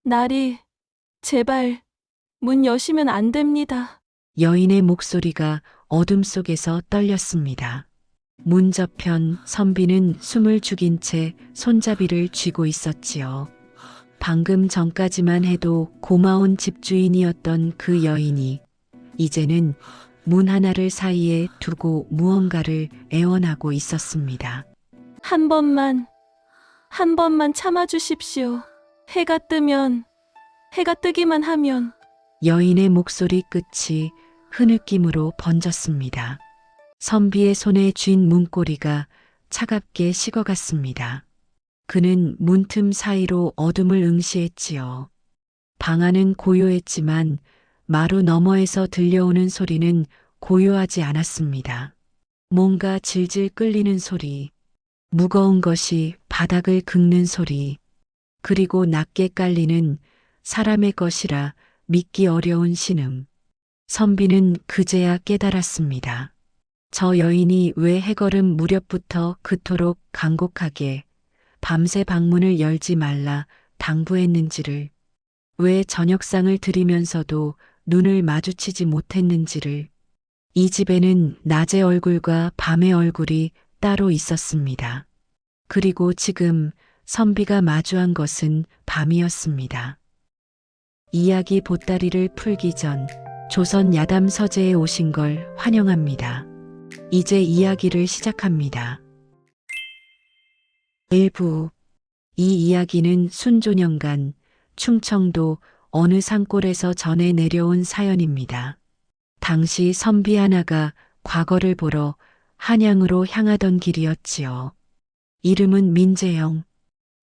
나리, 제발, 문 여시면 안 됩니다. 여인의 목소리가 어둠 속에서 떨렸습니다. 문 저편 선비는 숨을 죽인 채 손잡이를 쥐고 있었지요. 방금 전까지만 해도 고마운 집주인이었던 그 여인이 이제는 문 하나를 사이에 두고 무언가를 애원하고 있었습니다. 한 번만 참아주십시오. 해가 뜨기만 하면. 여인의 목소리 끝이 흐느낌으로 번졌습니다. 선비의 손에 쥔 문고리가 차갑게 식어갔습니다. 그는 문틈 사이로 어둠을 응시했지요. 방 안은 고요했지만 마루 너머에서 들려오는 소리는 고요하지 않았습니다. 뭔가 질질 끌리는 소리, 무거운 것이 바닥을 긁는 소리, 그리고 낮게 깔리는 사람의 것이라 믿기 어려운 신음. 선비는 그제야 깨달았습니다. 저 여인이 왜 해걸음 무렵부터 그토록 간곡하게 밤새 방문을 열지 말라 당부했는지를, 왜 저녁상을 드리면서도 눈을 마주치지 못했는지를. 이 집에는 낮의 얼굴과 밤의 얼굴이 따로 있었습니다. 그리고 지금 선비가 마주한 것은 밤이었습니다. 이야기 보따리를 풀기 전 조선 야담 서재에 오신 걸 환영합니다. 이제 이야기를 시작합니다. 일부. 이 이야기는 순조년간 충청도 어느 산골에서 전해 내려온 사연입니다. 당시 선비 하나가 과거를 보러 한양으로 향하던 길이었지요. 이름은 민재영.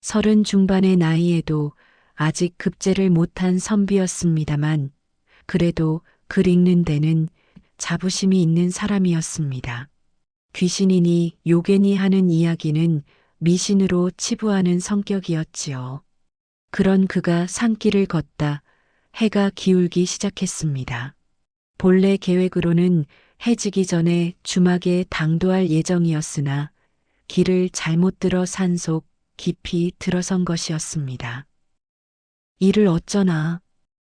30 중반의 나이에도 아직 급제를 못한 선비였습니다만 그래도 글 읽는 데는 자부심이 있는 사람이었습니다. 귀신이니 요괴니 하는 이야기는 미신으로 치부하는 성격이었지요. 그런 그가 산길을 걷다 해가 기울기 시작했습니다. 본래 계획으로는 해지기 전에 주막에 당도할 예정이었으나 길을 잘못 들어 산속 깊이 들어선 것이었습니다. 이를 어쩌나.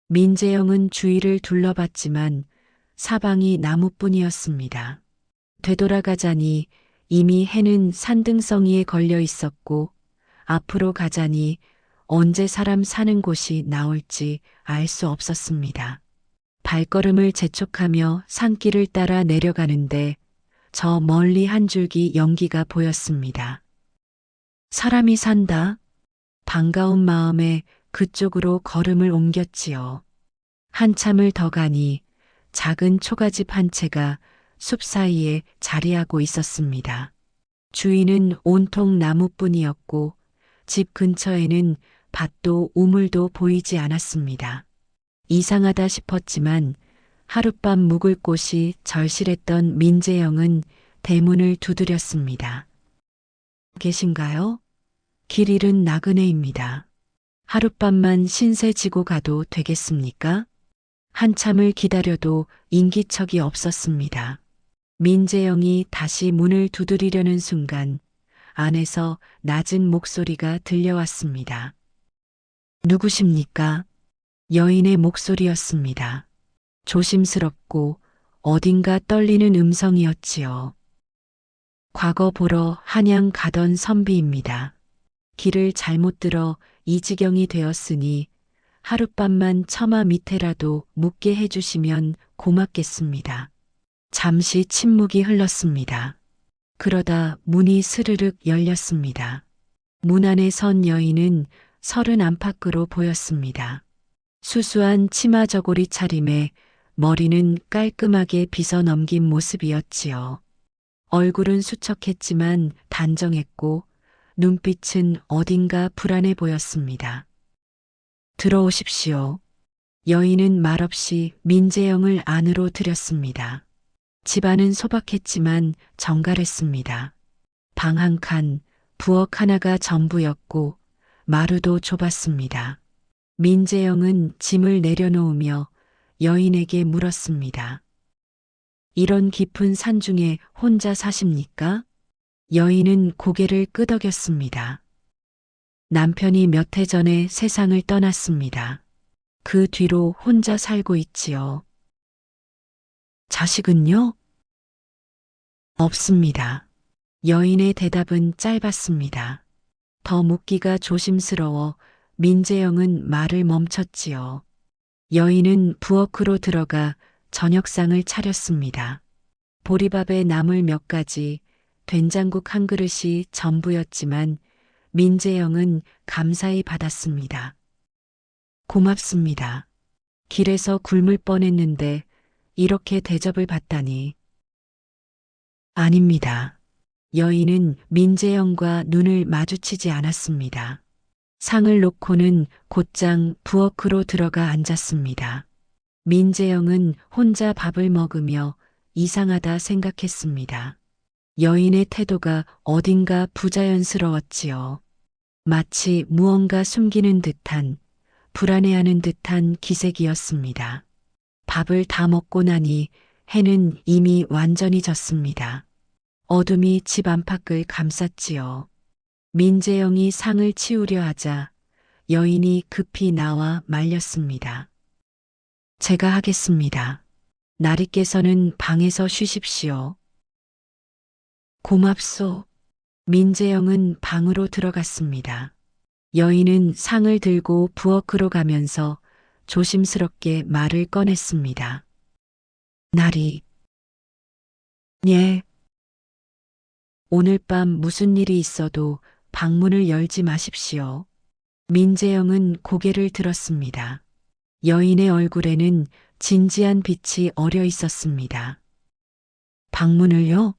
민재영은 주위를 둘러봤지만 사방이 나무뿐이었습니다. 되돌아가자니 이미 해는 산등성이에 걸려 있었고 앞으로 가자니 언제 사람 사는 곳이 나올지 알 수 없었습니다. 발걸음을 재촉하며 산길을 따라 내려가는데 저 멀리 한 줄기 연기가 보였습니다. 사람이 산다. 반가운 마음에 그쪽으로 걸음을 옮겼지요. 한참을 더 가니 작은 초가집 한 채가 숲 사이에 자리하고 있었습니다. 주위는 온통 나무뿐이었고 집 근처에는 밭도 우물도 보이지 않았습니다. 이상하다 싶었지만 하룻밤 묵을 곳이 절실했던 민재영은 대문을 두드렸습니다. 계신가요? 길 잃은 나그네입니다. 하룻밤만 신세 지고 가도 되겠습니까? 한참을 기다려도 인기척이 없었습니다. 민재영이 다시 문을 두드리려는 순간 안에서 낮은 목소리가 들려왔습니다. 누구십니까? 여인의 목소리였습니다. 조심스럽고 어딘가 떨리는 음성이었지요. 과거 보러 한양 가던 선비입니다. 길을 잘못 들어 이 지경이 되었으니 하룻밤만 처마 밑에라도 묵게 해주시면 고맙겠습니다. 잠시 침묵이 흘렀습니다. 그러다 문이 스르륵 열렸습니다. 문 안에 선 여인은 30 안팎으로 보였습니다. 수수한 치마 저고리 차림에 머리는 깔끔하게 빗어 넘긴 모습이었지요. 얼굴은 수척했지만 단정했고 눈빛은 어딘가 불안해 보였습니다. 들어오십시오. 여인은 말없이 민재영을 안으로 들였습니다. 집안은 소박했지만 정갈했습니다. 방 한 칸, 부엌 하나가 전부였고 마루도 좁았습니다. 민재영은 짐을 내려놓으며 여인에게 물었습니다. 이런 깊은 산중에 혼자 사십니까? 여인은 고개를 끄덕였습니다. 남편이 몇 해 전에 세상을 떠났습니다. 그 뒤로 혼자 살고 있지요. 자식은요? 없습니다. 여인의 대답은 짧았습니다. 더 묻기가 조심스러워 민재영은 말을 멈췄지요. 여인은 부엌으로 들어가 저녁상을 차렸습니다. 보리밥에 나물 몇 가지, 된장국 한 그릇이 전부였지만 민재영은 감사히 받았습니다. 고맙습니다. 길에서 굶을 뻔했는데 이렇게 대접을 받다니. 아닙니다. 여인은 민재영과 눈을 마주치지 않았습니다. 상을 놓고는 곧장 부엌으로 들어가 앉았습니다. 민재영은 혼자 밥을 먹으며 이상하다 생각했습니다. 여인의 태도가 어딘가 부자연스러웠지요. 마치 무언가 숨기는 듯한, 불안해하는 듯한 기색이었습니다. 밥을 다 먹고 나니 해는 이미 완전히 졌습니다. 어둠이 집 안팎을 감쌌지요. 민재영이 상을 치우려 하자 여인이 급히 나와 말렸습니다. 제가 하겠습니다. 나리께서는 방에서 쉬십시오. 고맙소. 민재영은 방으로 들어갔습니다. 여인은 상을 들고 부엌으로 가면서 조심스럽게 말을 꺼냈습니다. 나리. 예. 오늘 밤 무슨 일이 있어도 방문을 열지 마십시오. 민재영은 고개를 들었습니다. 여인의 얼굴에는 진지한 빛이 어려 있었습니다. 방문을요?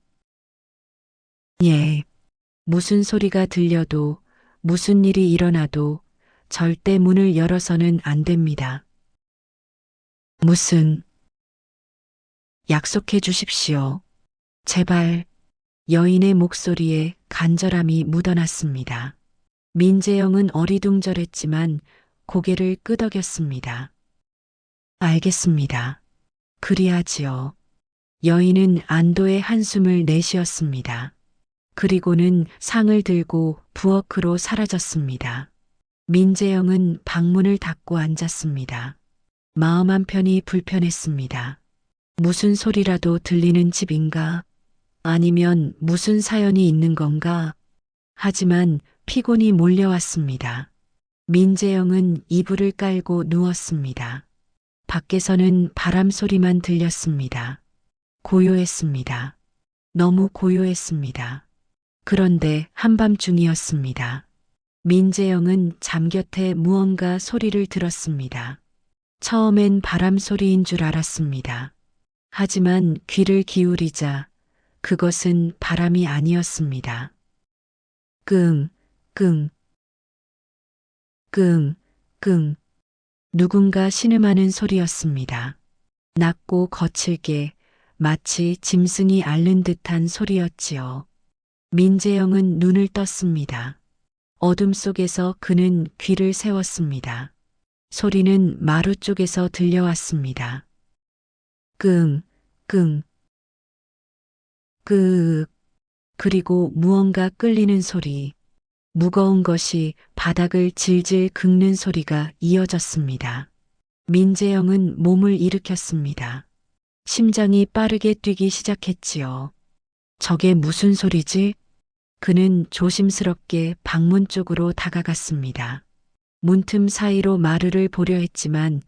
예. 무슨 소리가 들려도 무슨 일이 일어나도 절대 문을 열어서는 안 됩니다. 무슨 약속해 주십시오. 제발. 여인의 목소리에 간절함이 묻어났습니다. 민재영은 어리둥절했지만 고개를 끄덕였습니다. 알겠습니다. 그리하지요. 여인은 안도의 한숨을 내쉬었습니다. 그리고는 상을 들고 부엌으로 사라졌습니다. 민재영은 방문을 닫고 앉았습니다. 마음 한편이 불편했습니다. 무슨 소리라도 들리는 집인가? 아니면 무슨 사연이 있는 건가? 하지만 피곤이 몰려왔습니다. 민재영은 이불을 깔고 누웠습니다. 밖에서는 바람 소리만 들렸습니다. 고요했습니다. 너무 고요했습니다. 그런데 한밤중이었습니다. 민재영은 잠 곁에 무언가 소리를 들었습니다. 처음엔 바람 소리인 줄 알았습니다. 하지만 귀를 기울이자 그것은 바람이 아니었습니다. 끙, 끙, 끙, 끙. 누군가 신음하는 소리였습니다. 낮고 거칠게 마치 짐승이 앓는 듯한 소리였지요. 민재영은 눈을 떴습니다. 어둠 속에서 그는 귀를 세웠습니다. 소리는 마루 쪽에서 들려왔습니다. 끙, 끙, 끄. 그리고 무언가 끌리는 소리, 무거운 것이 바닥을 질질 긁는 소리가 이어졌습니다. 민재영은 몸을 일으켰습니다. 심장이 빠르게 뛰기 시작했지요. 저게 무슨 소리지? 그는 조심스럽게 방문 쪽으로 다가갔습니다. 문틈 사이로 마루를 보려 했지만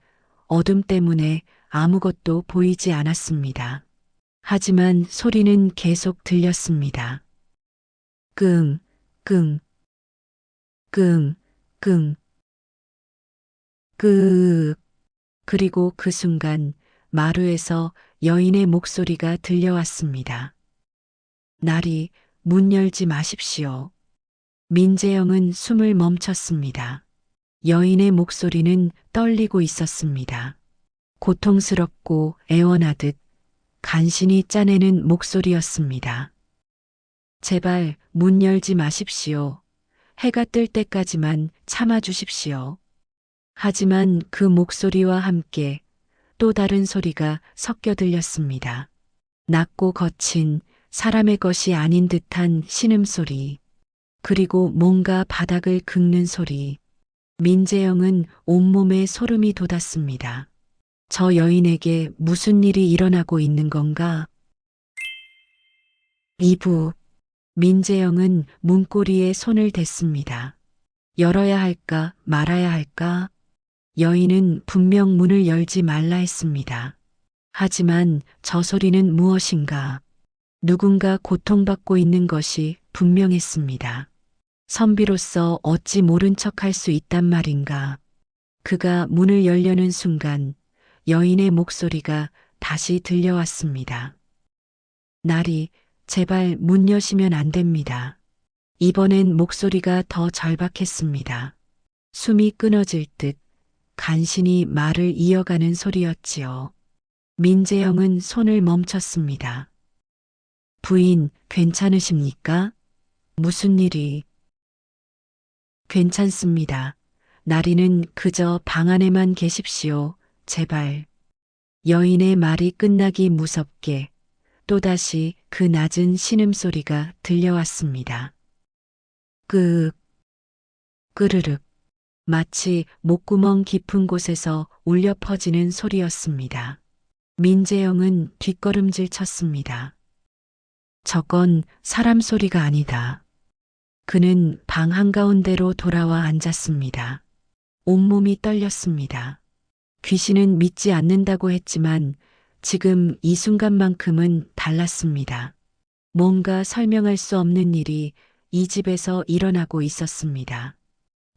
어둠 때문에 아무것도 보이지 않았습니다. 하지만 소리는 계속 들렸습니다. 끙, 끙, 끙, 끙, 끄. 그리고 그 순간 마루에서 여인의 목소리가 들려왔습니다. 나리, 문 열지 마십시오. 민재영은 숨을 멈췄습니다. 여인의 목소리는 떨리고 있었습니다. 고통스럽고 애원하듯 간신히 짜내는 목소리였습니다. 제발 문 열지 마십시오. 해가 뜰 때까지만 참아주십시오. 하지만 그 목소리와 함께 또 다른 소리가 섞여 들렸습니다. 낮고 거친 사람의 것이 아닌 듯한 신음소리. 그리고 뭔가 바닥을 긁는 소리. 민재영은 온몸에 소름이 돋았습니다. 저 여인에게 무슨 일이 일어나고 있는 건가? 2부. 민재영은 문고리에 손을 댔습니다. 열어야 할까 말아야 할까? 여인은 분명 문을 열지 말라 했습니다. 하지만 저 소리는 무엇인가? 누군가 고통받고 있는 것이 분명했습니다. 선비로서 어찌 모른 척할 수 있단 말인가? 그가 문을 열려는 순간 여인의 목소리가 다시 들려왔습니다. 나리, 제발 문 여시면 안 됩니다. 이번엔 목소리가 더 절박했습니다. 숨이 끊어질 듯 간신히 말을 이어가는 소리였지요. 민재영은 손을 멈췄습니다. 부인, 괜찮으십니까? 무슨 일이? 괜찮습니다. 나리는 그저 방 안에만 계십시오. 제발. 여인의 말이 끝나기 무섭게 또다시 그 낮은 신음소리가 들려왔습니다. 끄윽, 끄르륵. 마치 목구멍 깊은 곳에서 울려 퍼지는 소리였습니다. 민재영은 뒷걸음질 쳤습니다. 저건 사람 소리가 아니다. 그는 방 한가운데로 돌아와 앉았습니다. 온몸이 떨렸습니다. 귀신은 믿지 않는다고 했지만 지금 이 순간만큼은 달랐습니다. 뭔가 설명할 수 없는 일이 이 집에서 일어나고 있었습니다.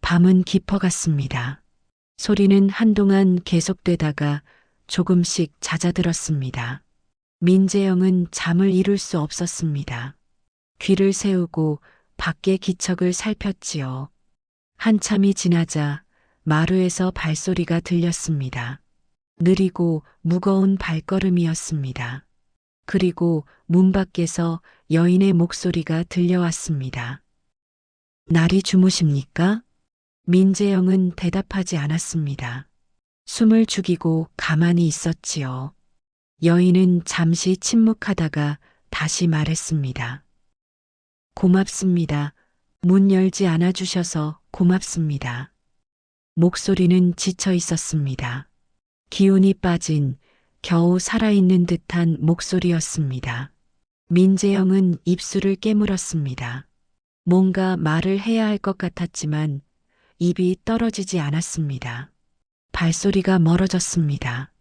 밤은 깊어갔습니다. 소리는 한동안 계속되다가 조금씩 잦아들었습니다. 민재영은 잠을 이룰 수 없었습니다. 귀를 세우고 밖의 기척을 살폈지요. 한참이 지나자 마루에서 발소리가 들렸습니다. 느리고 무거운 발걸음이었습니다. 그리고 문 밖에서 여인의 목소리가 들려왔습니다. 날이 주무십니까? 민재영은 대답하지 않았습니다. 숨을 죽이고 가만히 있었지요. 여인은 잠시 침묵하다가 다시 말했습니다. 고맙습니다. 문 열지 않아 주셔서 고맙습니다. 목소리는 지쳐 있었습니다. 기운이 빠진 겨우 살아있는 듯한 목소리였습니다. 민재영은 입술을 깨물었습니다. 뭔가 말을 해야 할 것 같았지만 입이 떨어지지 않았습니다. 발소리가 멀어졌습니다.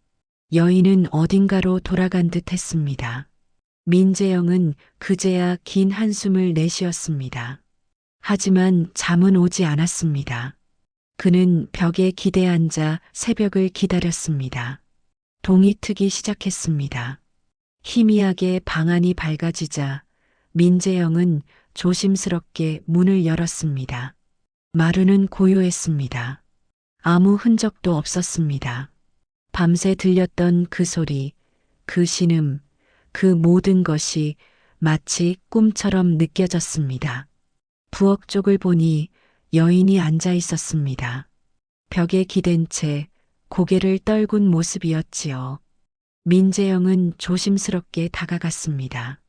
여인은 어딘가로 돌아간 듯 했습니다. 민재영은 그제야 긴 한숨을 내쉬었습니다. 하지만 잠은 오지 않았습니다. 그는 벽에 기대 앉아 새벽을 기다렸습니다. 동이 트기 시작했습니다. 희미하게 방안이 밝아지자 민재영은 조심스럽게 문을 열었습니다. 마루는 고요했습니다. 아무 흔적도 없었습니다. 밤새 들렸던 그 소리, 그 신음, 그 모든 것이 마치 꿈처럼 느껴졌습니다. 부엌 쪽을 보니 여인이 앉아 있었습니다. 벽에 기댄 채 고개를 떨군 모습이었지요. 민재영은 조심스럽게 다가갔습니다.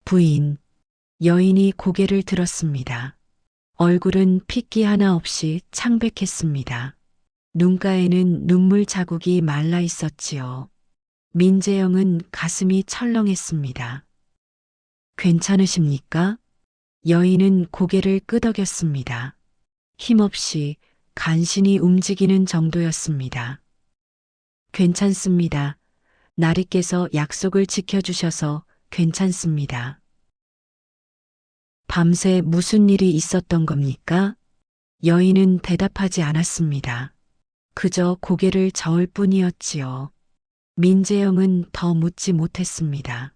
부인, 여인이 고개를 들었습니다. 얼굴은 핏기 하나 없이 창백했습니다. 눈가에는 눈물 자국이 말라 있었지요. 민재영은 가슴이 철렁했습니다. 괜찮으십니까? 여인은 고개를 끄덕였습니다. 힘없이 간신히 움직이는 정도였습니다. 괜찮습니다. 나리께서 약속을 지켜주셔서 괜찮습니다. 밤새 무슨 일이 있었던 겁니까? 여인은 대답하지 않았습니다. 그저 고개를 저을 뿐이었지요. 민재영은 더 묻지 못했습니다.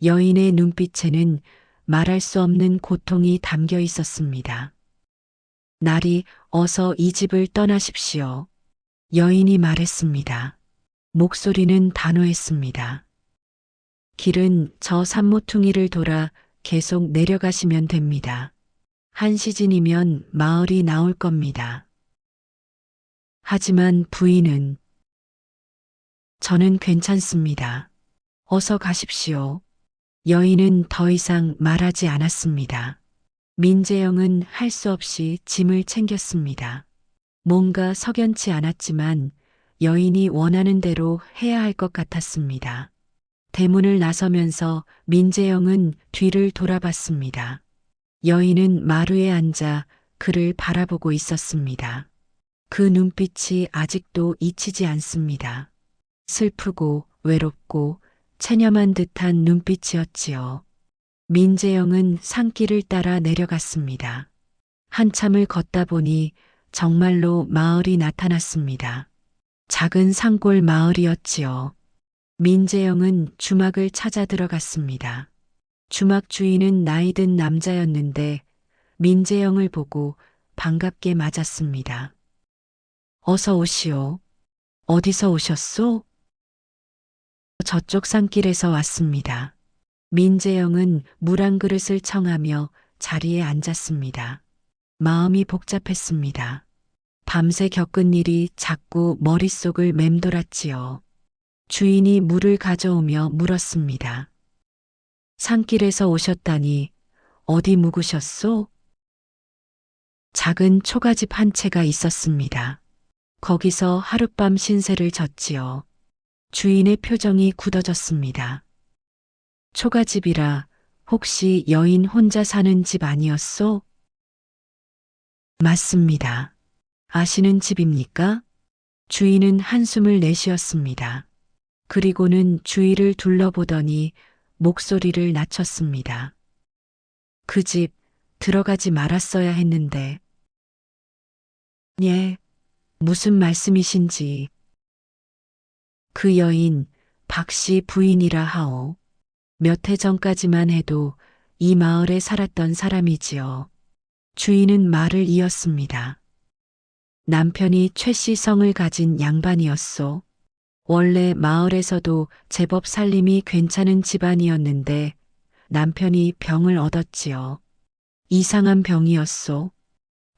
여인의 눈빛에는 말할 수 없는 고통이 담겨 있었습니다. 날이 어서 이 집을 떠나십시오. 여인이 말했습니다. 목소리는 단호했습니다. 길은 저 산모퉁이를 돌아 계속 내려가시면 됩니다. 한 시즌이면 마을이 나올 겁니다. 하지만 부인은 저는 괜찮습니다. 어서 가십시오. 여인은 더 이상 말하지 않았습니다. 민재영은 할 수 없이 짐을 챙겼습니다. 뭔가 석연치 않았지만 여인이 원하는 대로 해야 할 것 같았습니다. 대문을 나서면서 민재영은 뒤를 돌아봤습니다. 여인은 마루에 앉아 그를 바라보고 있었습니다. 그 눈빛이 아직도 잊히지 않습니다. 슬프고 외롭고 체념한 듯한 눈빛이었지요. 민재영은 산길을 따라 내려갔습니다. 한참을 걷다 보니 정말로 마을이 나타났습니다. 작은 산골 마을이었지요. 민재영은 주막을 찾아 들어갔습니다. 주막 주인은 나이든 남자였는데 민재영을 보고 반갑게 맞았습니다. 어서 오시오. 어디서 오셨소? 저쪽 산길에서 왔습니다. 민재영은 물 한 그릇을 청하며 자리에 앉았습니다. 마음이 복잡했습니다. 밤새 겪은 일이 자꾸 머릿속을 맴돌았지요. 주인이 물을 가져오며 물었습니다. 산길에서 오셨다니 어디 묵으셨소? 작은 초가집 한 채가 있었습니다. 거기서 하룻밤 신세를 졌지요. 주인의 표정이 굳어졌습니다. 초가집이라 혹시 여인 혼자 사는 집 아니었소? 맞습니다. 아시는 집입니까? 주인은 한숨을 내쉬었습니다. 그리고는 주위를 둘러보더니 목소리를 낮췄습니다. 그 집 들어가지 말았어야 했는데. 예, 무슨 말씀이신지. 그 여인 박씨 부인이라 하오. 몇 해 전까지만 해도 이 마을에 살았던 사람이지요. 주인은 말을 이었습니다. 남편이 최씨 성을 가진 양반이었소. 원래 마을에서도 제법 살림이 괜찮은 집안이었는데 남편이 병을 얻었지요. 이상한 병이었소.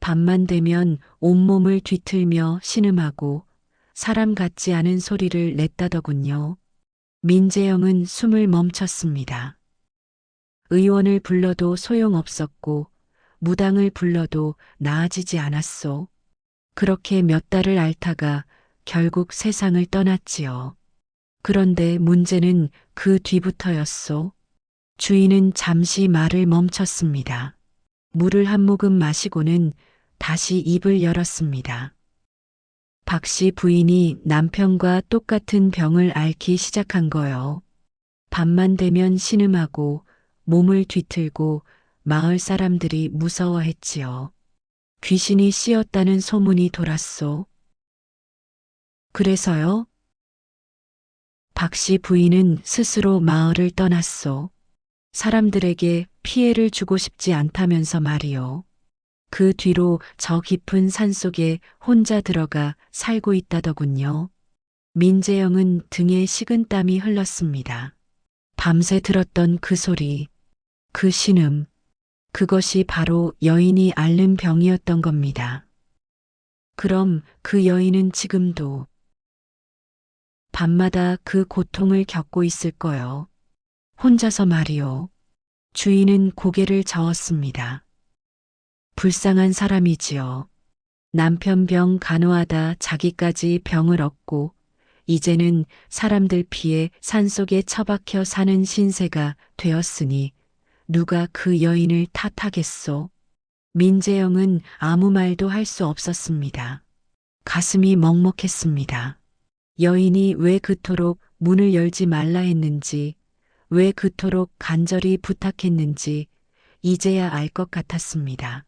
밤만 되면 온몸을 뒤틀며 신음하고 사람 같지 않은 소리를 냈다더군요. 민재영은 숨을 멈췄습니다. 의원을 불러도 소용없었고 무당을 불러도 나아지지 않았소. 그렇게 몇 달을 앓다가 결국 세상을 떠났지요. 그런데 문제는 그 뒤부터였소. 주인은 잠시 말을 멈췄습니다. 물을 한 모금 마시고는 다시 입을 열었습니다. 박씨 부인이 남편과 똑같은 병을 앓기 시작한 거요. 밤만 되면 신음하고 몸을 뒤틀고 마을 사람들이 무서워했지요. 귀신이 씌었다는 소문이 돌았소. 그래서요? 박씨 부인은 스스로 마을을 떠났소. 사람들에게 피해를 주고 싶지 않다면서 말이요. 그 뒤로 저 깊은 산속에 혼자 들어가 살고 있다더군요. 민재영은 등에 식은땀이 흘렀습니다. 밤새 들었던 그 소리, 그 신음, 그것이 바로 여인이 앓는 병이었던 겁니다. 그럼 그 여인은 지금도 밤마다 그 고통을 겪고 있을 거요. 혼자서 말이요. 주인은 고개를 저었습니다. 불쌍한 사람이지요. 남편 병 간호하다 자기까지 병을 얻고 이제는 사람들 피해 산속에 처박혀 사는 신세가 되었으니 누가 그 여인을 탓하겠소. 민재영은 아무 말도 할 수 없었습니다. 가슴이 먹먹했습니다. 여인이 왜 그토록 문을 열지 말라 했는지, 왜 그토록 간절히 부탁했는지 이제야 알 것 같았습니다.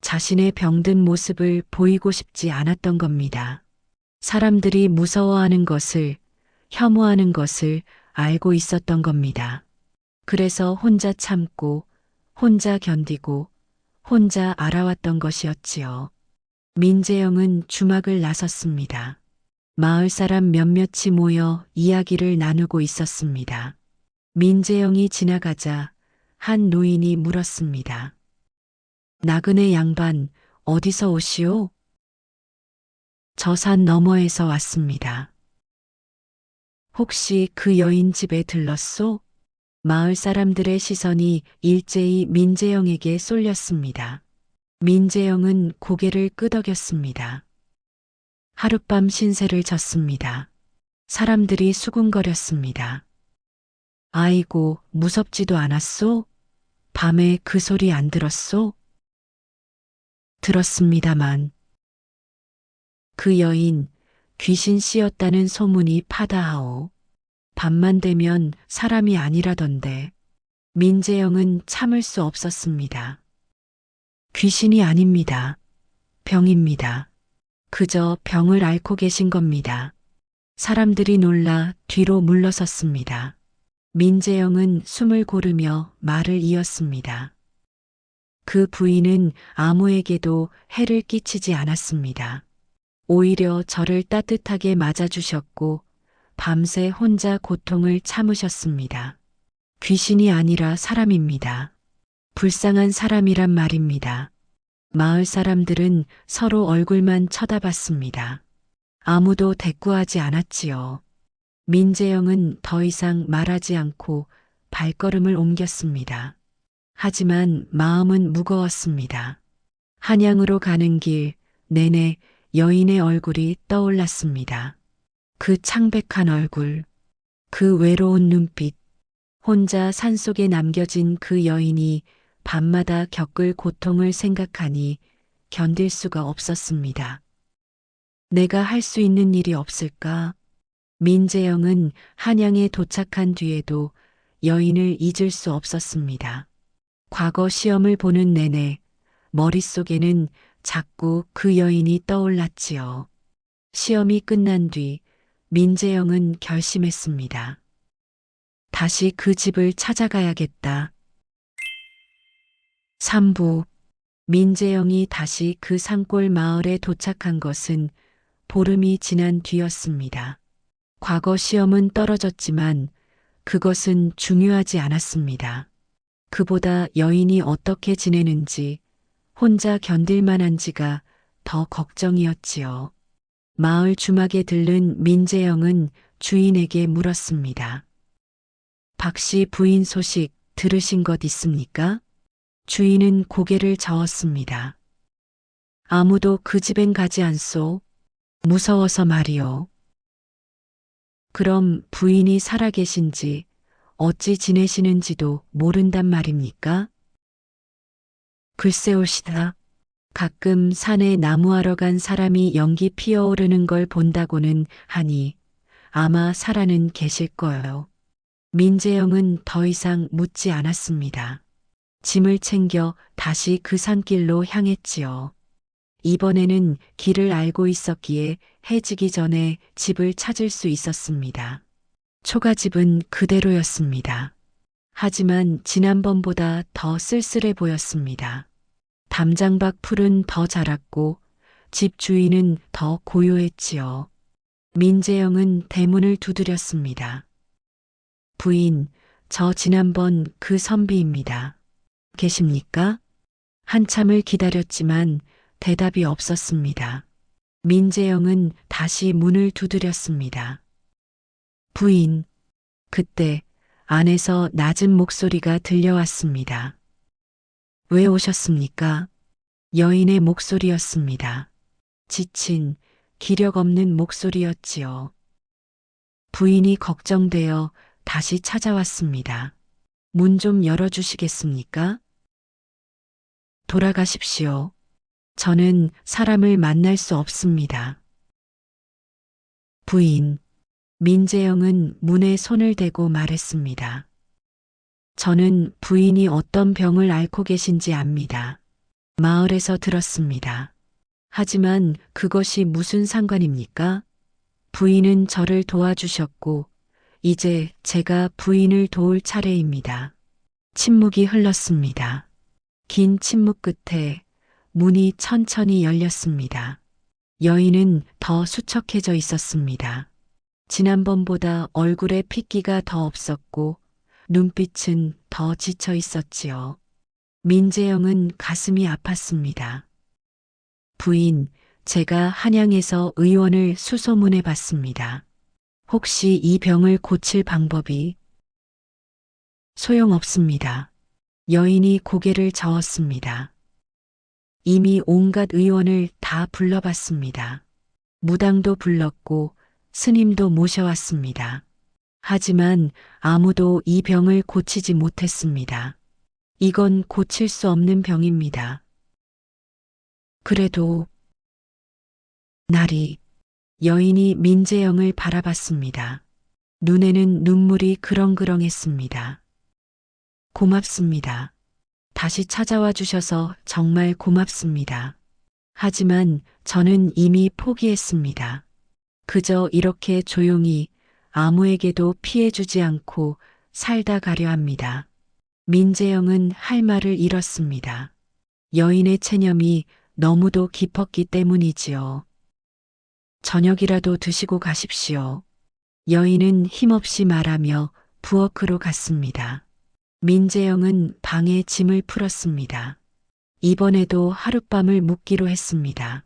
자신의 병든 모습을 보이고 싶지 않았던 겁니다. 사람들이 무서워하는 것을, 혐오하는 것을 알고 있었던 겁니다. 그래서 혼자 참고, 혼자 견디고, 혼자 알아왔던 것이었지요. 민재영은 주막을 나섰습니다. 마을 사람 몇몇이 모여 이야기를 나누고 있었습니다. 민재영이 지나가자 한 노인이 물었습니다. 나그네 양반 어디서 오시오? 저 산 너머에서 왔습니다. 혹시 그 여인 집에 들렀소? 마을 사람들의 시선이 일제히 민재영에게 쏠렸습니다. 민재영은 고개를 끄덕였습니다. 하룻밤 신세를 졌습니다. 사람들이 수군거렸습니다. 아이고, 무섭지도 않았소? 밤에 그 소리 안 들었소? 들었습니다만. 그 여인, 귀신 씨였다는 소문이 파다하오. 밤만 되면 사람이 아니라던데. 민재영은 참을 수 없었습니다. 귀신이 아닙니다. 병입니다. 그저 병을 앓고 계신 겁니다. 사람들이 놀라 뒤로 물러섰습니다. 민재영은 숨을 고르며 말을 이었습니다. 그 부인은 아무에게도 해를 끼치지 않았습니다. 오히려 저를 따뜻하게 맞아주셨고 밤새 혼자 고통을 참으셨습니다. 귀신이 아니라 사람입니다. 불쌍한 사람이란 말입니다. 마을 사람들은 서로 얼굴만 쳐다봤습니다. 아무도 대꾸하지 않았지요. 민재영은 더 이상 말하지 않고 발걸음을 옮겼습니다. 하지만 마음은 무거웠습니다. 한양으로 가는 길 내내 여인의 얼굴이 떠올랐습니다. 그 창백한 얼굴, 그 외로운 눈빛, 혼자 산속에 남겨진 그 여인이 밤마다 겪을 고통을 생각하니 견딜 수가 없었습니다. 내가 할 수 있는 일이 없을까? 민재영은 한양에 도착한 뒤에도 여인을 잊을 수 없었습니다. 과거 시험을 보는 내내 머릿속에는 자꾸 그 여인이 떠올랐지요. 시험이 끝난 뒤 민재영은 결심했습니다. 다시 그 집을 찾아가야겠다. 3부 민재영이 다시 그 산골 마을에 도착한 것은 보름이 지난 뒤였습니다. 과거 시험은 떨어졌지만 그것은 중요하지 않았습니다. 그보다 여인이 어떻게 지내는지, 혼자 견딜 만한지가 더 걱정이었지요. 마을 주막에 들른 민재영은 주인에게 물었습니다. 박씨 부인 소식 들으신 것 있습니까? 주인은 고개를 저었습니다. 아무도 그 집엔 가지 않소. 무서워서 말이오. 그럼 부인이 살아계신지 어찌 지내시는지도 모른단 말입니까? 글쎄올시다. 가끔 산에 나무하러 간 사람이 연기 피어오르는 걸 본다고는 하니 아마 살아는 계실 거예요. 민재영은 더 이상 묻지 않았습니다. 짐을 챙겨 다시 그 산길로 향했지요. 이번에는 길을 알고 있었기에 해지기 전에 집을 찾을 수 있었습니다. 초가집은 그대로였습니다. 하지만 지난번보다 더 쓸쓸해 보였습니다. 담장박 풀은 더 자랐고 집 주인은 더 고요했지요. 민재영은 대문을 두드렸습니다. 부인, 저 지난번 그 선비입니다. 계십니까? 한참을 기다렸지만 대답이 없었습니다. 민재영은 다시 문을 두드렸습니다. 부인, 그때 안에서 낮은 목소리가 들려왔습니다. 왜 오셨습니까? 여인의 목소리였습니다. 지친, 기력 없는 목소리였지요. 부인이 걱정되어 다시 찾아왔습니다. 문 좀 열어주시겠습니까? 돌아가십시오. 저는 사람을 만날 수 없습니다. 부인, 민재영은 문에 손을 대고 말했습니다. 저는 부인이 어떤 병을 앓고 계신지 압니다. 마을에서 들었습니다. 하지만 그것이 무슨 상관입니까? 부인은 저를 도와주셨고 이제 제가 부인을 도울 차례입니다. 침묵이 흘렀습니다. 긴 침묵 끝에 문이 천천히 열렸습니다. 여인은 더 수척해져 있었습니다. 지난번보다 얼굴에 핏기가 더 없었고 눈빛은 더 지쳐 있었지요. 민재영은 가슴이 아팠습니다. 부인, 제가 한양에서 의원을 수소문해 봤습니다. 혹시 이 병을 고칠 방법이 소용없습니다. 여인이 고개를 저었습니다. 이미 온갖 의원을 다 불러봤습니다. 무당도 불렀고 스님도 모셔왔습니다. 하지만 아무도 이 병을 고치지 못했습니다. 이건 고칠 수 없는 병입니다. 그래도 날이 여인이 민재영을 바라봤습니다. 눈에는 눈물이 그렁그렁했습니다. 고맙습니다. 다시 찾아와 주셔서 정말 고맙습니다. 하지만 저는 이미 포기했습니다. 그저 이렇게 조용히 아무에게도 피해주지 않고 살다 가려 합니다. 민재영은 할 말을 잃었습니다. 여인의 체념이 너무도 깊었기 때문이지요. 저녁이라도 드시고 가십시오. 여인은 힘없이 말하며 부엌으로 갔습니다. 민재영은 방에 짐을 풀었습니다. 이번에도 하룻밤을 묵기로 했습니다.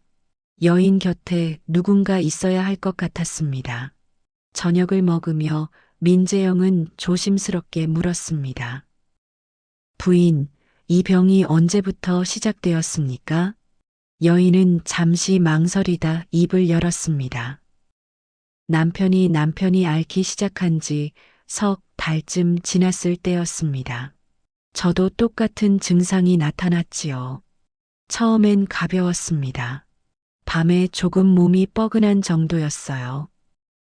여인 곁에 누군가 있어야 할 것 같았습니다. 저녁을 먹으며 민재영은 조심스럽게 물었습니다. 부인, 이 병이 언제부터 시작되었습니까? 여인은 잠시 망설이다 입을 열었습니다. 남편이 앓기 시작한 지 석 달쯤 지났을 때였습니다. 저도 똑같은 증상이 나타났지요. 처음엔 가벼웠습니다. 밤에 조금 몸이 뻐근한 정도였어요.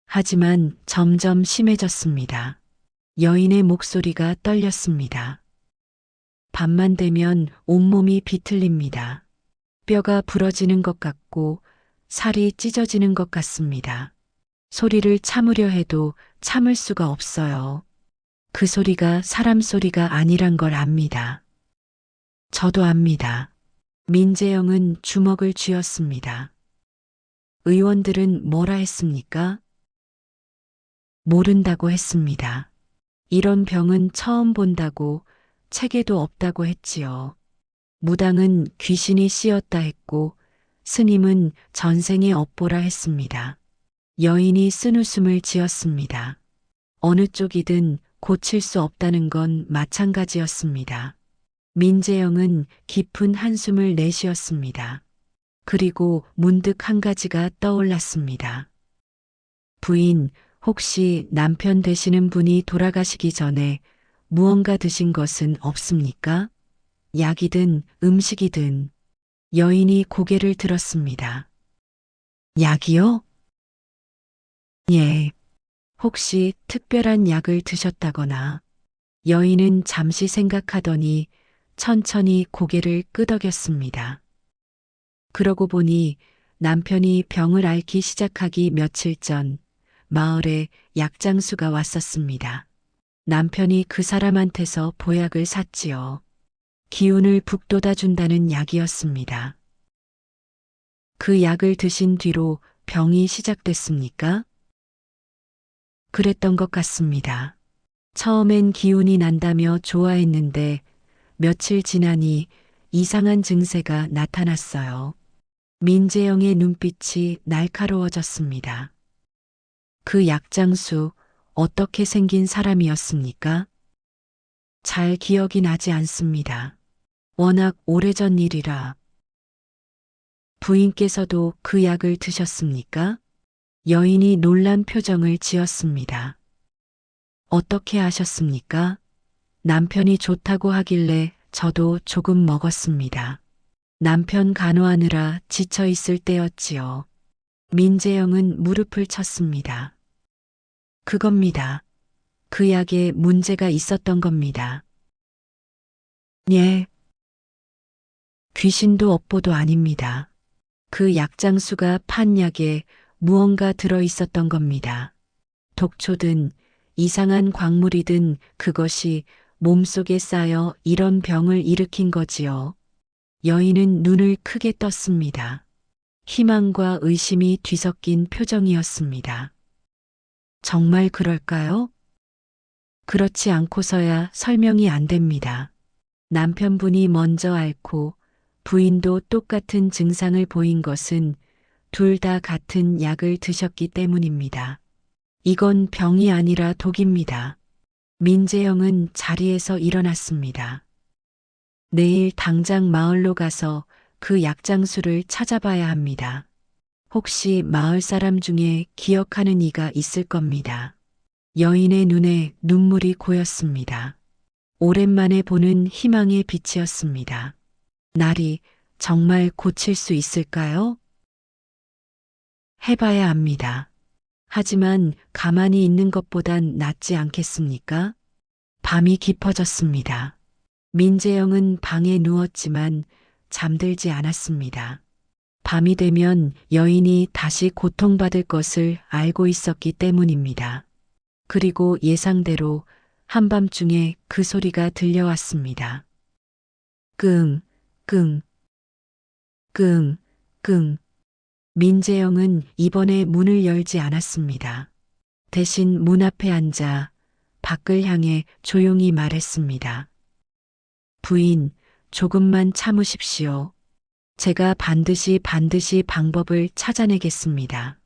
하지만 점점 심해졌습니다. 여인의 목소리가 떨렸습니다. 밤만 되면 온몸이 비틀립니다. 뼈가 부러지는 것 같고 살이 찢어지는 것 같습니다. 소리를 참으려 해도 참을 수가 없어요. 그 소리가 사람 소리가 아니란 걸 압니다. 저도 압니다. 민재영은 주먹을 쥐었습니다. 의원들은 뭐라 했습니까? 모른다고 했습니다. 이런 병은 처음 본다고 책에도 없다고 했지요. 무당은 귀신이 씌었다 했고 스님은 전생에 업보라 했습니다. 여인이 쓴웃음을 지었습니다. 어느 쪽이든 고칠 수 없다는 건 마찬가지였습니다. 민재영은 깊은 한숨을 내쉬었습니다. 그리고 문득 한 가지가 떠올랐습니다. 부인, 혹시 남편 되시는 분이 돌아가시기 전에 무언가 드신 것은 없습니까? 약이든 음식이든. 여인이 고개를 들었습니다. 약이요? 예. 혹시 특별한 약을 드셨다거나. 여인은 잠시 생각하더니 천천히 고개를 끄덕였습니다. 그러고 보니 남편이 병을 앓기 시작하기 며칠 전 마을에 약장수가 왔었습니다. 남편이 그 사람한테서 보약을 샀지요. 기운을 북돋아 준다는 약이었습니다. 그 약을 드신 뒤로 병이 시작됐습니까? 그랬던 것 같습니다. 처음엔 기운이 난다며 좋아했는데 며칠 지나니 이상한 증세가 나타났어요. 민재영의 눈빛이 날카로워졌습니다. 그 약장수 어떻게 생긴 사람이었습니까? 잘 기억이 나지 않습니다. 워낙 오래전 일이라. 부인께서도 그 약을 드셨습니까? 여인이 놀란 표정을 지었습니다. 어떻게 아셨습니까? 남편이 좋다고 하길래 저도 조금 먹었습니다. 남편 간호하느라 지쳐 있을 때였지요. 민재영은 무릎을 쳤습니다. 그겁니다. 그 약에 문제가 있었던 겁니다. 예. 귀신도 업보도 아닙니다. 그 약장수가 판 약에 무언가 들어 있었던 겁니다. 독초든 이상한 광물이든 그것이 몸속에 쌓여 이런 병을 일으킨 거지요. 여인은 눈을 크게 떴습니다. 희망과 의심이 뒤섞인 표정이었습니다. 정말 그럴까요? 그렇지 않고서야 설명이 안 됩니다. 남편분이 먼저 앓고 부인도 똑같은 증상을 보인 것은 둘 다 같은 약을 드셨기 때문입니다. 이건 병이 아니라 독입니다. 민재영은 자리에서 일어났습니다. 내일 당장 마을로 가서 그 약장수를 찾아봐야 합니다. 혹시 마을 사람 중에 기억하는 이가 있을 겁니다. 여인의 눈에 눈물이 고였습니다. 오랜만에 보는 희망의 빛이었습니다. 날이 정말 고칠 수 있을까요? 해봐야 합니다. 하지만 가만히 있는 것보단 낫지 않겠습니까? 밤이 깊어졌습니다. 민재영은 방에 누웠지만 잠들지 않았습니다. 밤이 되면 여인이 다시 고통받을 것을 알고 있었기 때문입니다. 그리고 예상대로 한밤중에 그 소리가 들려왔습니다. 끙, 끙, 끙, 끙. 민재영은 이번에 문을 열지 않았습니다. 대신 문 앞에 앉아 밖을 향해 조용히 말했습니다. 부인, 조금만 참으십시오. 제가 반드시 방법을 찾아내겠습니다.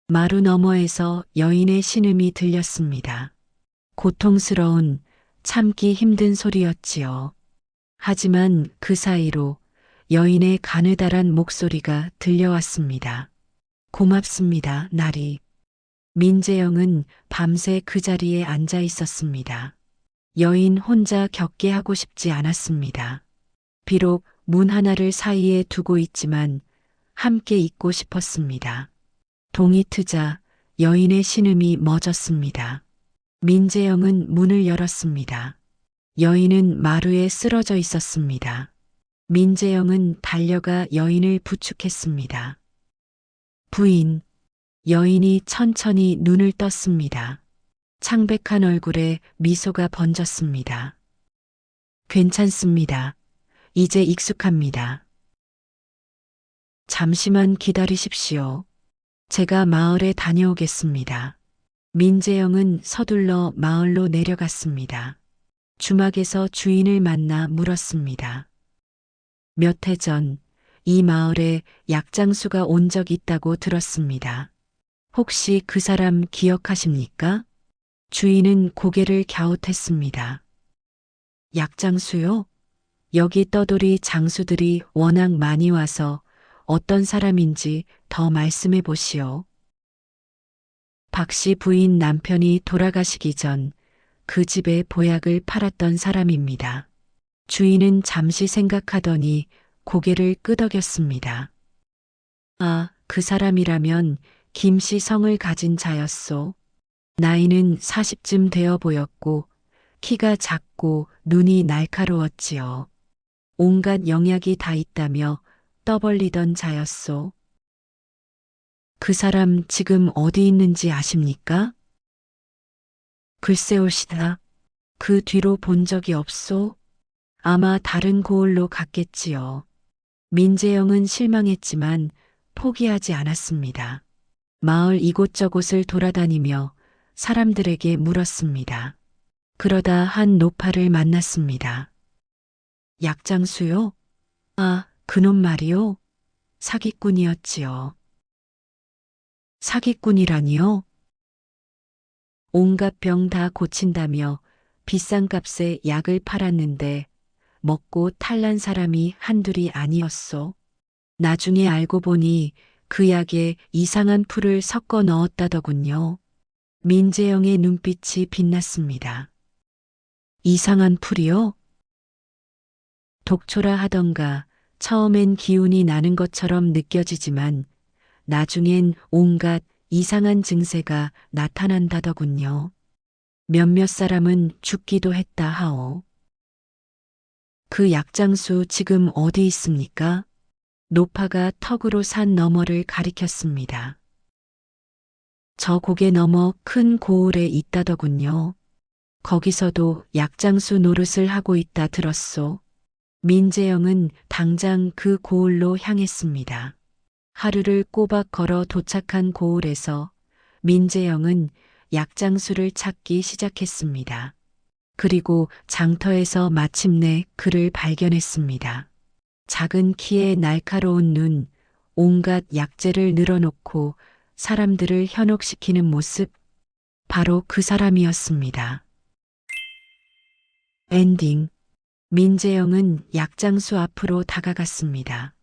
마루 너머에서 여인의 신음이 들렸습니다. 고통스러운, 참기 힘든 소리였지요. 하지만 그 사이로 여인의 가느다란 목소리가 들려왔습니다. 고맙습니다, 나리. 민재영은 밤새 그 자리에 앉아 있었습니다. 여인 혼자 겪게 하고 싶지 않았습니다. 비록 문 하나를 사이에 두고 있지만 함께 있고 싶었습니다. 동이 트자 여인의 신음이 멎었습니다. 민재영은 문을 열었습니다. 여인은 마루에 쓰러져 있었습니다. 민재영은 달려가 여인을 부축했습니다. 부인, 여인이 천천히 눈을 떴습니다. 창백한 얼굴에 미소가 번졌습니다. 괜찮습니다. 이제 익숙합니다. 잠시만 기다리십시오. 제가 마을에 다녀오겠습니다. 민재영은 서둘러 마을로 내려갔습니다. 주막에서 주인을 만나 물었습니다. 몇 해 전 이 마을에 약장수가 온 적 있다고 들었습니다. 혹시 그 사람 기억하십니까? 주인은 고개를 갸웃했습니다. 약장수요? 여기 떠돌이 장수들이 워낙 많이 와서 어떤 사람인지 더 말씀해 보시오. 박씨 부인 남편이 돌아가시기 전 그 집에 보약을 팔았던 사람입니다. 주인은 잠시 생각하더니 고개를 끄덕였습니다. 아, 그 사람이라면 김씨 성을 가진 자였소. 나이는 40쯤 되어 보였고 키가 작고 눈이 날카로웠지요. 온갖 영약이 다 있다며 떠벌리던 자였소. 그 사람 지금 어디 있는지 아십니까? 글쎄올시다. 그 뒤로 본 적이 없소. 아마 다른 고을로 갔겠지요. 민재영은 실망했지만 포기하지 않았습니다. 마을 이곳저곳을 돌아다니며 사람들에게 물었습니다. 그러다 한 노파를 만났습니다. 약장수요? 아, 그놈 말이요? 사기꾼이었지요. 사기꾼이라니요? 온갖 병 다 고친다며 비싼 값에 약을 팔았는데 먹고 탈난 사람이 한둘이 아니었소. 나중에 알고 보니 그 약에 이상한 풀을 섞어 넣었다더군요. 민재영의 눈빛이 빛났습니다. 이상한 풀이요? 독초라 하던가 처음엔 기운이 나는 것처럼 느껴지지만 나중엔 온갖 이상한 증세가 나타난다더군요. 몇몇 사람은 죽기도 했다 하오. 그 약장수 지금 어디 있습니까? 노파가 턱으로 산 너머를 가리켰습니다. 저 고개 너머 큰 고을에 있다더군요. 거기서도 약장수 노릇을 하고 있다 들었소. 민재영은 당장 그 고을로 향했습니다. 하루를 꼬박 걸어 도착한 고을에서 민재영은 약장수를 찾기 시작했습니다. 그리고 장터에서 마침내 그를 발견했습니다. 작은 키에 날카로운 눈, 온갖 약재를 늘어놓고 사람들을 현혹시키는 모습, 바로 그 사람이었습니다. 엔딩. 민재영은 약장수 앞으로 다가갔습니다.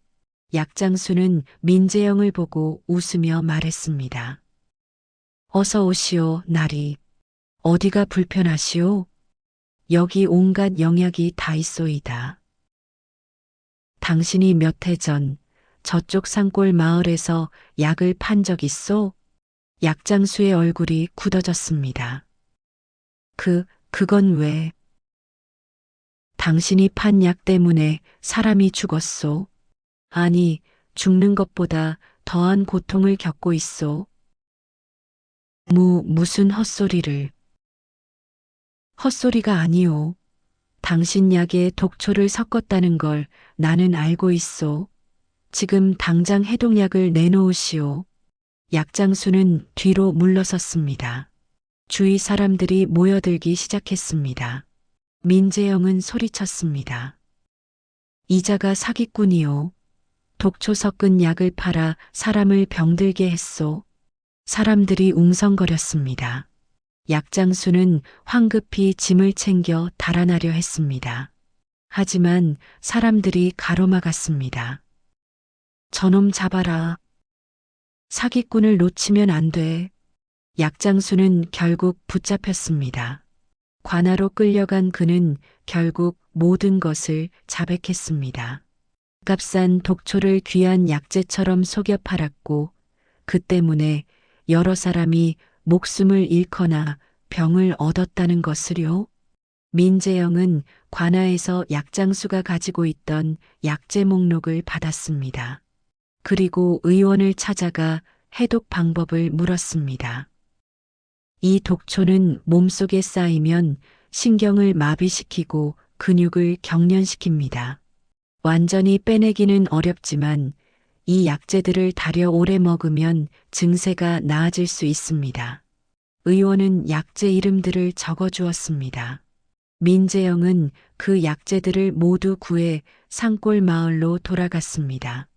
약장수는 민재영을 보고 웃으며 말했습니다. 어서 오시오, 나리. 어디가 불편하시오? 여기 온갖 영약이 다 있소이다. 당신이 몇 해 전 저쪽 산골 마을에서 약을 판 적 있소? 약장수의 얼굴이 굳어졌습니다. 그건 왜? 당신이 판 약 때문에 사람이 죽었소. 아니, 죽는 것보다 더한 고통을 겪고 있소. 무슨 헛소리를. 헛소리가 아니오. 당신 약에 독초를 섞었다는 걸 나는 알고 있소. 지금 당장 해독약을 내놓으시오. 약장수는 뒤로 물러섰습니다. 주위 사람들이 모여들기 시작했습니다. 민재영은 소리쳤습니다. 이자가 사기꾼이오. 독초 섞은 약을 팔아 사람을 병들게 했소. 사람들이 웅성거렸습니다. 약장수는 황급히 짐을 챙겨 달아나려 했습니다. 하지만 사람들이 가로막았습니다. 저놈 잡아라. 사기꾼을 놓치면 안 돼. 약장수는 결국 붙잡혔습니다. 관하로 끌려간 그는 결국 모든 것을 자백했습니다. 값싼 독초를 귀한 약재처럼 속여 팔았고 그 때문에 여러 사람이 목숨을 잃거나 병을 얻었다는 것을요. 민재영은 관아에서 약장수가 가지고 있던 약재 목록을 받았습니다. 그리고 의원을 찾아가 해독 방법을 물었습니다. 이 독초는 몸속에 쌓이면 신경을 마비시키고 근육을 경련시킵니다. 완전히 빼내기는 어렵지만 이 약재들을 달여 오래 먹으면 증세가 나아질 수 있습니다. 의원은 약재 이름들을 적어 주었습니다. 민재영은 그 약재들을 모두 구해 산골 마을로 돌아갔습니다.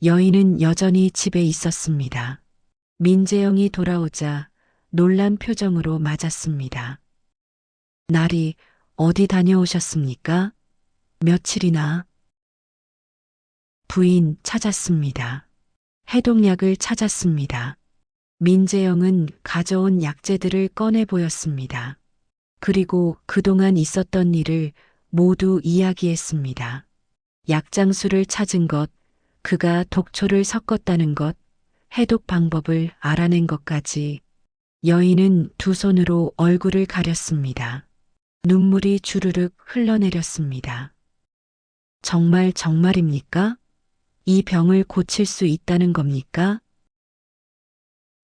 여인은 여전히 집에 있었습니다. 민재영이 돌아오자 놀란 표정으로 맞았습니다. 날이 어디 다녀오셨습니까? 며칠이나? 부인 찾았습니다. 해독약을 찾았습니다. 민재영은 가져온 약재들을 꺼내 보였습니다. 그리고 그동안 있었던 일을 모두 이야기했습니다. 약장수를 찾은 것, 그가 독초를 섞었다는 것, 해독 방법을 알아낸 것까지. 여인은 두 손으로 얼굴을 가렸습니다. 눈물이 주르륵 흘러내렸습니다. 정말입니까? 이 병을 고칠 수 있다는 겁니까?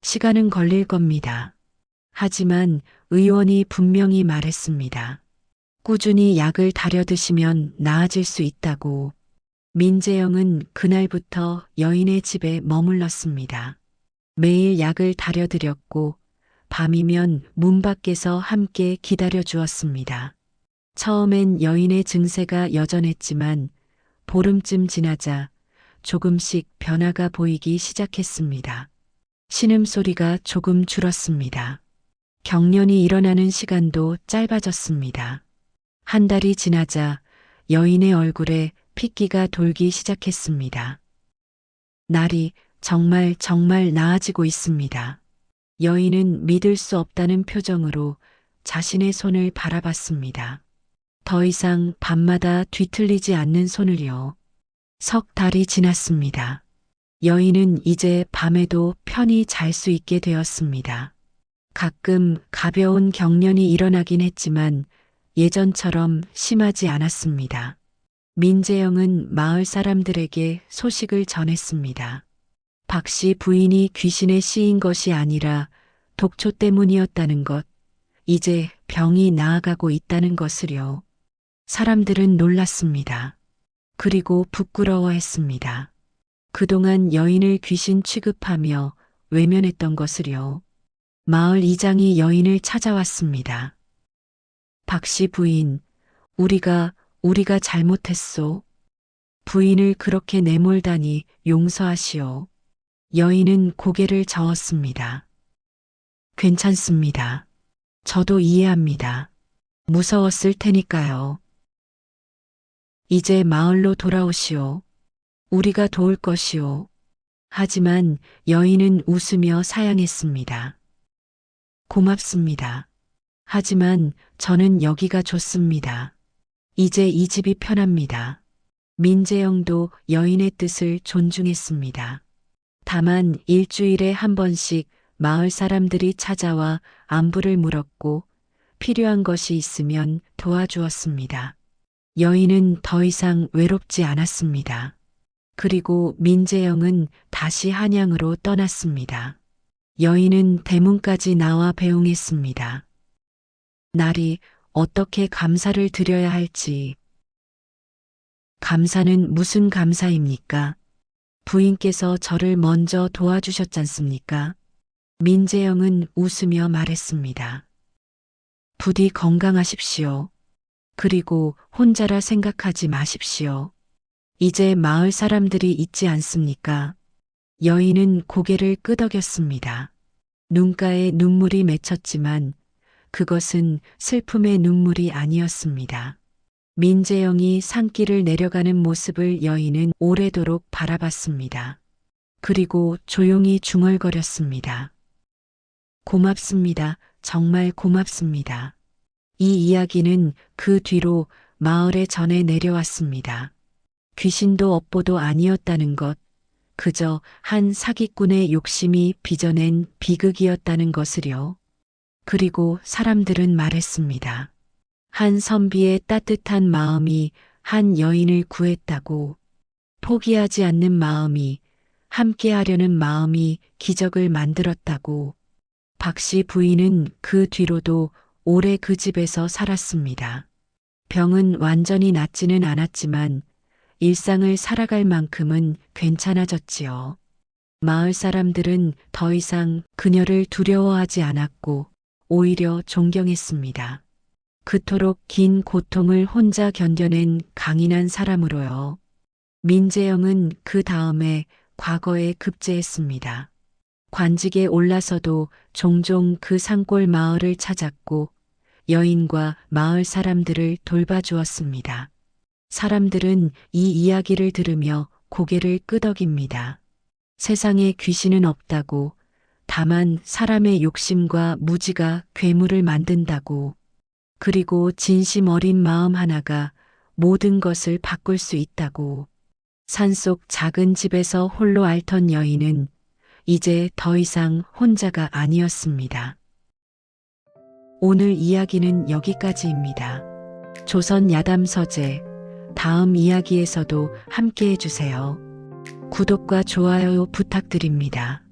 시간은 걸릴 겁니다. 하지만 의원이 분명히 말했습니다. 꾸준히 약을 달여 드시면 나아질 수 있다고. 민재영은 그날부터 여인의 집에 머물렀습니다. 매일 약을 달여 드렸고 밤이면 문 밖에서 함께 기다려 주었습니다. 처음엔 여인의 증세가 여전했지만 보름쯤 지나자 조금씩 변화가 보이기 시작했습니다. 신음소리가 조금 줄었습니다. 경련이 일어나는 시간도 짧아졌습니다. 한 달이 지나자 여인의 얼굴에 핏기가 돌기 시작했습니다. 날이 정말 나아지고 있습니다. 여인은 믿을 수 없다는 표정으로 자신의 손을 바라봤습니다. 더 이상 밤마다 뒤틀리지 않는 손을요. 석 달이 지났습니다. 여인은 이제 밤에도 편히 잘 수 있게 되었습니다. 가끔 가벼운 경련이 일어나긴 했지만 예전처럼 심하지 않았습니다. 민재영은 마을 사람들에게 소식을 전했습니다. 박씨 부인이 귀신에 씌인 것이 아니라 독초 때문이었다는 것, 이제 병이 나아가고 있다는 것을요. 사람들은 놀랐습니다. 그리고 부끄러워했습니다. 그동안 여인을 귀신 취급하며 외면했던 것을요. 마을 이장이 여인을 찾아왔습니다. 박씨 부인, 우리가 잘못했소. 부인을 그렇게 내몰다니 용서하시오. 여인은 고개를 저었습니다. 괜찮습니다. 저도 이해합니다. 무서웠을 테니까요. 이제 마을로 돌아오시오. 우리가 도울 것이오. 하지만 여인은 웃으며 사양했습니다. 고맙습니다. 하지만 저는 여기가 좋습니다. 이제 이 집이 편합니다. 민재영도 여인의 뜻을 존중했습니다. 다만 일주일에 한 번씩 마을 사람들이 찾아와 안부를 물었고 필요한 것이 있으면 도와주었습니다. 여인은 더 이상 외롭지 않았습니다. 그리고 민재영은 다시 한양으로 떠났습니다. 여인은 대문까지 나와 배웅했습니다. 날이 어떻게 감사를 드려야 할지. 감사는 무슨 감사입니까? 부인께서 저를 먼저 도와주셨잖습니까? 민재영은 웃으며 말했습니다. 부디 건강하십시오. 그리고 혼자라 생각하지 마십시오. 이제 마을 사람들이 있지 않습니까? 여인은 고개를 끄덕였습니다. 눈가에 눈물이 맺혔지만 그것은 슬픔의 눈물이 아니었습니다. 민재영이 산길을 내려가는 모습을 여인은 오래도록 바라봤습니다. 그리고 조용히 중얼거렸습니다. 고맙습니다. 정말 고맙습니다. 이 이야기는 그 뒤로 마을에 전해 내려왔습니다. 귀신도 업보도 아니었다는 것, 그저 한 사기꾼의 욕심이 빚어낸 비극이었다는 것을요. 그리고 사람들은 말했습니다. 한 선비의 따뜻한 마음이 한 여인을 구했다고, 포기하지 않는 마음이, 함께하려는 마음이 기적을 만들었다고. 박씨 부인은 그 뒤로도 오래 그 집에서 살았습니다. 병은 완전히 낫지는 않았지만 일상을 살아갈 만큼은 괜찮아졌지요. 마을 사람들은 더 이상 그녀를 두려워하지 않았고 오히려 존경했습니다. 그토록 긴 고통을 혼자 견뎌낸 강인한 사람으로요. 민재영은 그 다음에 과거에 급제했습니다. 관직에 올라서도 종종 그 산골 마을을 찾았고 여인과 마을 사람들을 돌봐주었습니다. 사람들은 이 이야기를 들으며 고개를 끄덕입니다. 세상에 귀신은 없다고, 다만 사람의 욕심과 무지가 괴물을 만든다고, 그리고 진심 어린 마음 하나가 모든 것을 바꿀 수 있다고. 산속 작은 집에서 홀로 앓던 여인은 이제 더 이상 혼자가 아니었습니다. 오늘 이야기는 여기까지입니다. 조선 야담 서재, 다음 이야기에서도 함께 해주세요. 구독과 좋아요 부탁드립니다.